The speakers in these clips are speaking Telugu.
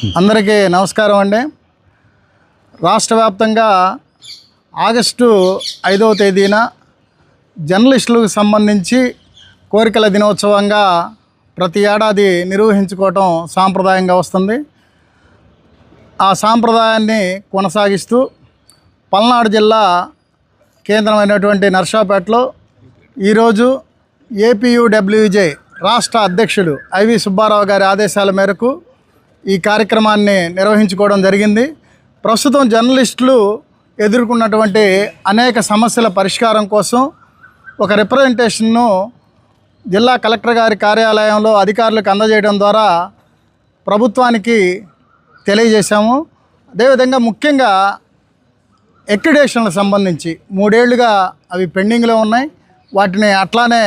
అందరికీ నమస్కారం అండి. రాష్ట్ర వ్యాప్తంగా ఆగస్టు 5వ తేదీన జర్నలిస్టులకు సంబంధించి కోరికల దినోత్సవంగా ప్రతి ఏడాది నిర్వహించుకోవటం సాంప్రదాయంగా వస్తుంది. ఆ సాంప్రదాయాన్ని కొనసాగిస్తూ పల్నాడు జిల్లా కేంద్రమైనటువంటి నర్సాపేటలో ఈరోజు ఏపీయూడబ్ల్యూజే రాష్ట్ర అధ్యక్షుడు ఐవి సుబ్బారావు గారి ఆదేశాల మేరకు ఈ కార్యక్రమాన్ని నిర్వహించుకోవడం జరిగింది. ప్రస్తుతం జర్నలిస్టులు ఎదుర్కొన్నటువంటి అనేక సమస్యల పరిష్కారం కోసం ఒక రిప్రజెంటేషన్ను జిల్లా కలెక్టర్ గారి కార్యాలయంలో అధికారులకు అందజేయడం ద్వారా ప్రభుత్వానికి తెలియజేశాము. అదేవిధంగా ముఖ్యంగా ఎక్రిడేషన్లకు సంబంధించి 3 ఏళ్లుగా అవి పెండింగ్లో ఉన్నాయి. వాటిని అట్లానే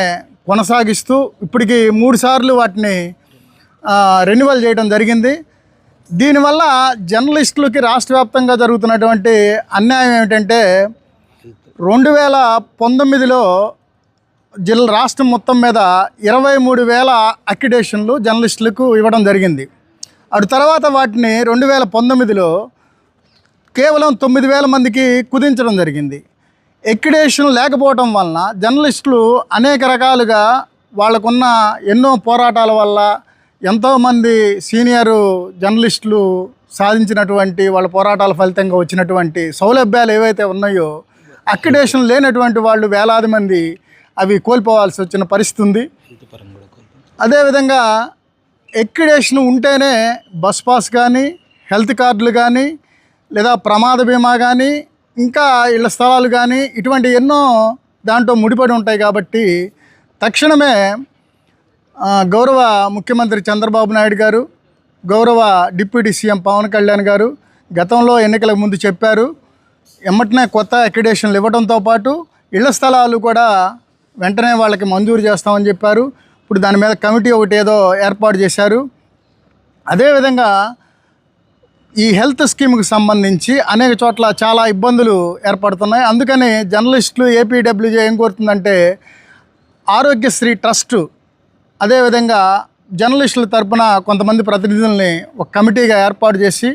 కొనసాగిస్తూ ఇప్పటికి 3 సార్లు వాటిని రెన్యువల్ చేయడం జరిగింది. దీనివల్ల జర్నలిస్టులకి రాష్ట్ర వ్యాప్తంగా జరుగుతున్నటువంటి అన్యాయం ఏమిటంటే 2019లో రాష్ట్రం మొత్తం మీద 23,000 అక్రిడేషన్లు జర్నలిస్టులకు ఇవ్వడం జరిగింది. అటు తర్వాత వాటిని 2019లో కేవలం 9,000 మందికి కుదించడం జరిగింది. ఎక్రిడేషన్ లేకపోవడం వలన జర్నలిస్టులు అనేక రకాలుగా వాళ్ళకున్న ఎన్నో పోరాటాల వల్ల ఎంతోమంది సీనియరు జర్నలిస్టులు సాధించినటువంటి వాళ్ళ పోరాటాల ఫలితంగా వచ్చినటువంటి సౌలభ్యాలు ఏవైతే ఉన్నాయో అక్రిడేషన్ లేనటువంటి వాళ్ళు వేలాది మంది అవి కోల్పోవాల్సి వచ్చిన పరిస్థితి ఉంది. అదేవిధంగా ఎక్రిడేషన్ ఉంటేనే బస్ పాస్ కానీ, హెల్త్ కార్డులు కానీ, లేదా ప్రమాద బీమా కానీ, ఇంకా ఇళ్ల స్థలాలు కానీ ఇటువంటి ఎన్నో దాంట్లో ముడిపడి ఉంటాయి. కాబట్టి తక్షణమే గౌరవ ముఖ్యమంత్రి చంద్రబాబు నాయుడు గారు, గౌరవ డిప్యూటీ సీఎం పవన్ కళ్యాణ్ గారు గతంలో ఎన్నికలకు ముందు చెప్పారు. ఎమ్మటనే కొత్త అక్రిడేషన్లు ఇవ్వడంతో పాటు ఇళ్ల స్థలాలు కూడా వెంటనే వాళ్ళకి మంజూరు చేస్తామని చెప్పారు. ఇప్పుడు దాని మీద కమిటీ ఒకటి ఏదో ఏర్పాటు చేశారు. అదేవిధంగా ఈ హెల్త్ స్కీమ్కి సంబంధించి అనేక చోట్ల చాలా ఇబ్బందులు ఏర్పడుతున్నాయి. అందుకని జర్నలిస్టులు ఏపీడబ్ల్యూజే ఏం కోరుతుందంటే ఆరోగ్యశ్రీ ట్రస్టు, అదేవిధంగా జర్నలిస్టుల తరపున కొంతమంది ప్రతినిధుల్ని ఒక కమిటీగా ఏర్పాటు చేసి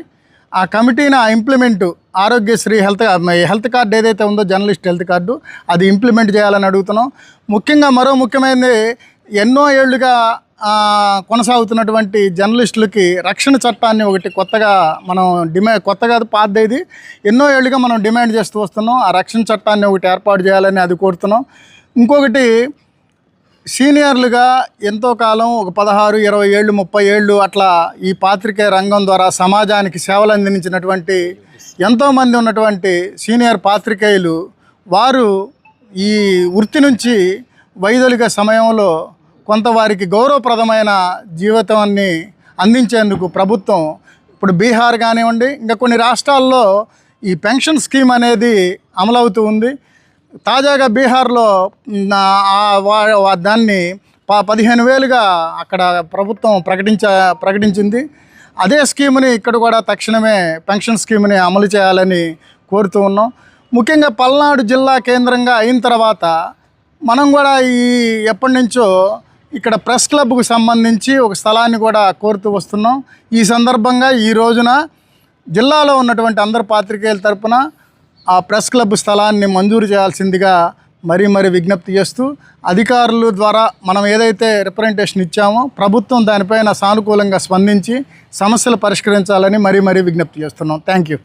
ఆ కమిటీని ఇంప్లిమెంట్ ఆరోగ్యశ్రీ హెల్త్ కార్డు ఏదైతే ఉందో జర్నలిస్ట్ హెల్త్ కార్డు అది ఇంప్లిమెంట్ చేయాలని అడుగుతున్నాం. ముఖ్యంగా మరో ముఖ్యమైనది ఎన్నో ఏళ్లుగా కొనసాగుతున్నటువంటి జర్నలిస్టులకి రక్షణ చట్టాన్ని ఒకటి కొత్తగా మనం కొత్తగా పాతది ఎన్నో ఏళ్ళుగా మనం డిమాండ్ చేస్తూ వస్తున్నాం. ఆ రక్షణ చట్టాన్ని ఒకటి ఏర్పాటు చేయాలని అది కోరుతున్నాం. ఇంకొకటి సీనియర్లుగా ఎంతో కాలం ఒక 16, 20 ఏళ్ళు, 30 ఏళ్ళు అట్లా ఈ పాత్రికేయ రంగం ద్వారా సమాజానికి సేవలు అందించినటువంటి ఎంతోమంది ఉన్నటువంటి సీనియర్ పాత్రికేయులు వారు ఈ వృత్తి నుంచి వైదొలిగే సమయంలో కొంత వారికి గౌరవప్రదమైన జీవితాన్ని అందించేందుకు ప్రభుత్వం ఇప్పుడు బీహార్ కానివ్వండి, ఇంకా కొన్ని రాష్ట్రాల్లో ఈ పెన్షన్ స్కీమ్ అనేది అమలవుతూ ఉంది. తాజాగా బీహార్లో దాన్ని 15,000గా అక్కడ ప్రభుత్వం ప్రకటించింది. అదే స్కీమ్ని ఇక్కడ కూడా తక్షణమే పెన్షన్ స్కీమ్ని అమలు చేయాలని కోరుతూ ఉన్నాం. ముఖ్యంగా పల్నాడు జిల్లా కేంద్రంగా అయిన తర్వాత మనం కూడా ఎప్పటి నుంచో ఇక్కడ ప్రెస్ క్లబ్కు సంబంధించి ఒక స్థలాన్ని కూడా కోరుతూ వస్తున్నాం. ఈ సందర్భంగా ఈ రోజున జిల్లాలో ఉన్నటువంటి అందరు పాత్రికేయుల తరపున ఆ ప్రెస్ క్లబ్ స్థలాన్ని మంజూరు చేయాల్సిందిగా మరీ విజ్ఞప్తి చేస్తూ అధికారుల ద్వారా మనం ఏదైతే రిప్రజెంటేషన్ ఇచ్చామో ప్రభుత్వం దానిపైన సానుకూలంగా స్పందించి సమస్యలు పరిష్కరించాలని మరీ విజ్ఞప్తి చేస్తున్నాం. Thank you.